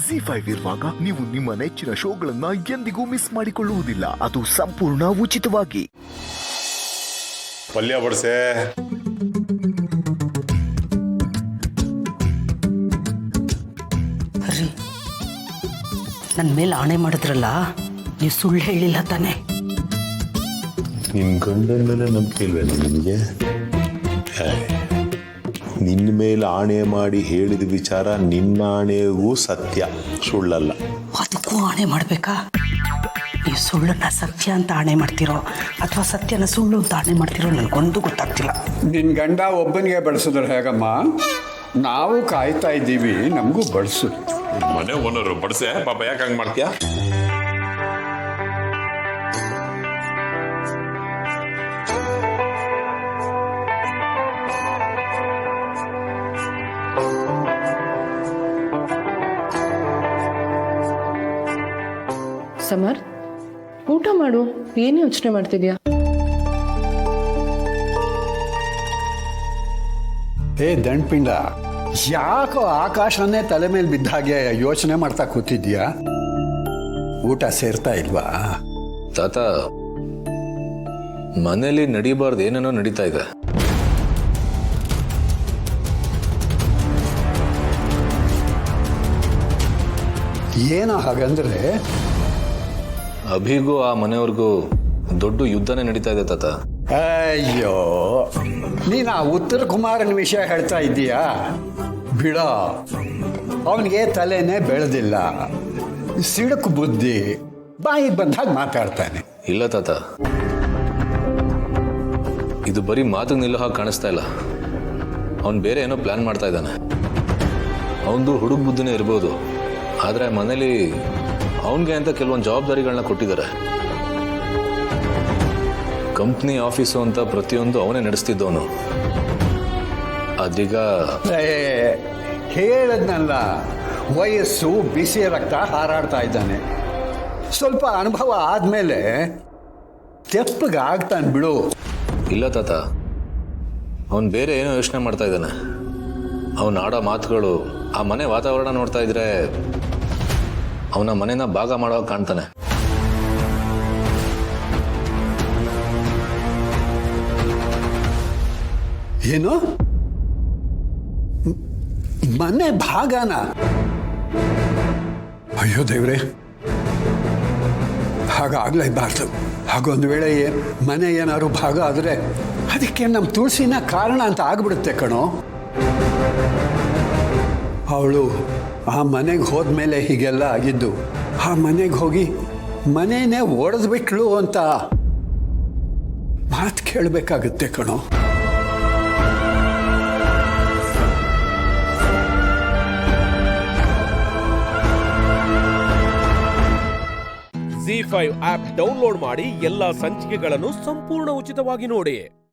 ZEE5 ಇರುವಾಗ ನೀವು ನಿಮ್ಮ ನೆಚ್ಚಿನ ಶೋಗಳನ್ನ ಎಂದಿಗೂ ಮಿಸ್ ಮಾಡಿಕೊಳ್ಳುವುದಿಲ್ಲ. ಅದು ಸಂಪೂರ್ಣ ಉಚಿತವಾಗಿ. ಪಲ್ಯ ಬಡ್ಸೆ. ರೀ, ನನ್ನ ಮೇಲೆ ಆಣೆ ಮಾಡಿದ್ರಲ್ಲ, ನೀವು ಸುಳ್ಳು ಹೇಳಿಲ್ಲ ತಾನೆ? ನಿನ್ ಗಂಡನ ಮೇಲೆ ನಂಬಿಕೆ ಇಲ್ವೇನು ನಿನಗೆ? ನಿನ್ನ ಮೇಲೆ ಆಣೆ ಮಾಡಿ ಹೇಳಿದ ವಿಚಾರ ನಿನ್ನ ಆಣೆಗೂ ಸತ್ಯ, ಸುಳ್ಳಲ್ಲ. ಅದಕ್ಕೂ ಆಣೆ ಮಾಡಬೇಕಾ? ನೀವು ಸುಳ್ಳನ್ನ ಸತ್ಯ ಅಂತ ಆಣೆ ಮಾಡ್ತಿರೋ ಅಥವಾ ಸತ್ಯನ ಸುಳ್ಳು ಅಂತ ಆಣೆ ಮಾಡ್ತಿರೋ ನನಗೊಂದು ಗೊತ್ತಾಗ್ತಿಲ್ಲ. ನಿನ್ನ ಗಂಡ ಒಬ್ಬನಿಗೆ ಬಡಿಸಿದ್ರೆ ಹೇಗಮ್ಮ? ನಾವು ಕಾಯ್ತಾ ಇದ್ದೀವಿ, ನಮಗೂ ಬಡಿಸು. ಮನೆ ಓನರು ಬಡ್ಸೆ ಪಾಪ, ಯಾಕೆ ಹಂಗೆ ಮಾಡ್ತೀಯಾ? ಸಮರ್, ಊಟ ಮಾಡು. ಏನು ಯೋಚನೆ ಮಾಡ್ತಿದ್ಯಾ? ದಂಡ್ಪಿಂಡ, ಯಾಕೋ ಆಕಾಶನೇ ತಲೆ ಮೇಲೆ ಬಿದ್ದ ಹಾಗೆ ಯೋಚನೆ ಮಾಡ್ತಾ ಕೂತಿದ್ಯಾ? ಊಟ ಸೇರ್ತಾ ಇಲ್ವಾ? ತಾತ, ಮನೇಲಿ ನಡೀಬಾರ್ದು ಏನೇನೋ ನಡೀತಾ ಇದೆ. ಏನೋ ಹಾಗಂದ್ರೆ? ಅಭಿಗೂ ಆ ಮನೆಯವ್ರಿಗೂ ದೊಡ್ಡ ಯುದ್ಧನೇ ನಡೀತಾ ಇದೆ ತಾತ. ಅಯ್ಯೋ, ನೀನು ಆ ಉತ್ತರ ಕುಮಾರನ ವಿಷಯ ಹೇಳ್ತಾ ಇದ್ದೀಯಾ? ಬಿಡ, ಅವನಿಗೆ ತಲೆನೇ ಬೆಳೆದಿಲ್ಲ, ಸಿಡುಕು ಬುದ್ಧಿ, ಬಾಯಿಗೆ ಬಂದಾಗ ಮಾತಾಡ್ತಾನೆ. ಇಲ್ಲ ತಾತ, ಇದು ಬರೀ ಮಾತಿಗೆ ನಿಲ್ಲೋ ಹಾಗೆ ಕಾಣಿಸ್ತಾ ಇಲ್ಲ. ಅವನು ಬೇರೆ ಏನೋ ಪ್ಲಾನ್ ಮಾಡ್ತಾ ಇದ್ದಾನೆ. ಅವನದು ಹುಡುಗ ಬುದ್ಧಿನೇ ಇರ್ಬೋದು, ಆದರೆ ಮನೇಲಿ ಅವನಿಗೆ ಅಂತ ಕೆಲವೊಂದು ಜವಾಬ್ದಾರಿಗಳನ್ನ ಕೊಟ್ಟಿದ್ದಾರೆ. ಕಂಪ್ನಿ ಆಫೀಸು ಅಂತ ಪ್ರತಿಯೊಂದು ಅವನೇ ನಡೆಸ್ತಿದ್ದವನು. ಅದೀಗ ಹೇಳದ್ನಲ್ಲ, ವಯಸ್ಸು, ಬಿಸಿ ರಕ್ತ ಹಾರಾಡ್ತಾ ಇದ್ದಾನೆ. ಸ್ವಲ್ಪ ಅನುಭವ ಆದಮೇಲೆ ತೆಪ್ಪಗಾಗ್ತಾನೆ ಬಿಡು. ಇಲ್ಲ ತಾತ, ಅವನು ಬೇರೆ ಏನೋ ಯೋಚನೆ ಮಾಡ್ತಾ ಇದ್ದಾನೆ. ಅವನು ಆಡೋ ಮಾತುಗಳು, ಆ ಮನೆ ವಾತಾವರಣ ನೋಡ್ತಾ ಇದ್ರೆ ಅವನ ಮನೆನ ಭಾಗ ಮಾಡೋ ಕಾಣ್ತಾನೆ. ಏನು? ಮನೆ ಭಾಗನ? ಅಯ್ಯೋ ದೇವ್ರೆ, ಹಾಗಾಗ್ಲೇಬಾರ್ದು. ಹಾಗೊಂದು ವೇಳೆ ಮನೆ ಏನಾದ್ರು ಭಾಗ ಆದರೆ ಅದಕ್ಕೆ ನಮ್ಮ ತುಳಸಿನ ಕಾರಣ ಅಂತ ಆಗ್ಬಿಡುತ್ತೆ ಕಣೋ. ಅವಳು ಆ ಮನೆಗೆ ಹೋದ್ಮೇಲೆ ಹೀಗೆಲ್ಲ ಆಗಿದ್ದು. ಆ ಮನೆಗೆ ಹೋಗಿ ಮನೆಯೇ ಒಡೆದ್ಬಿಟ್ಲು ಅಂತ ಮಾತು ಕೇಳಬೇಕಾಗುತ್ತೆ ಕಣೋ. ZEE5 ಆಪ್ ಡೌನ್ಲೋಡ್ ಮಾಡಿ ಎಲ್ಲಾ ಸಂಚಿಕೆಗಳನ್ನು ಸಂಪೂರ್ಣ ಉಚಿತವಾಗಿ ನೋಡಿ.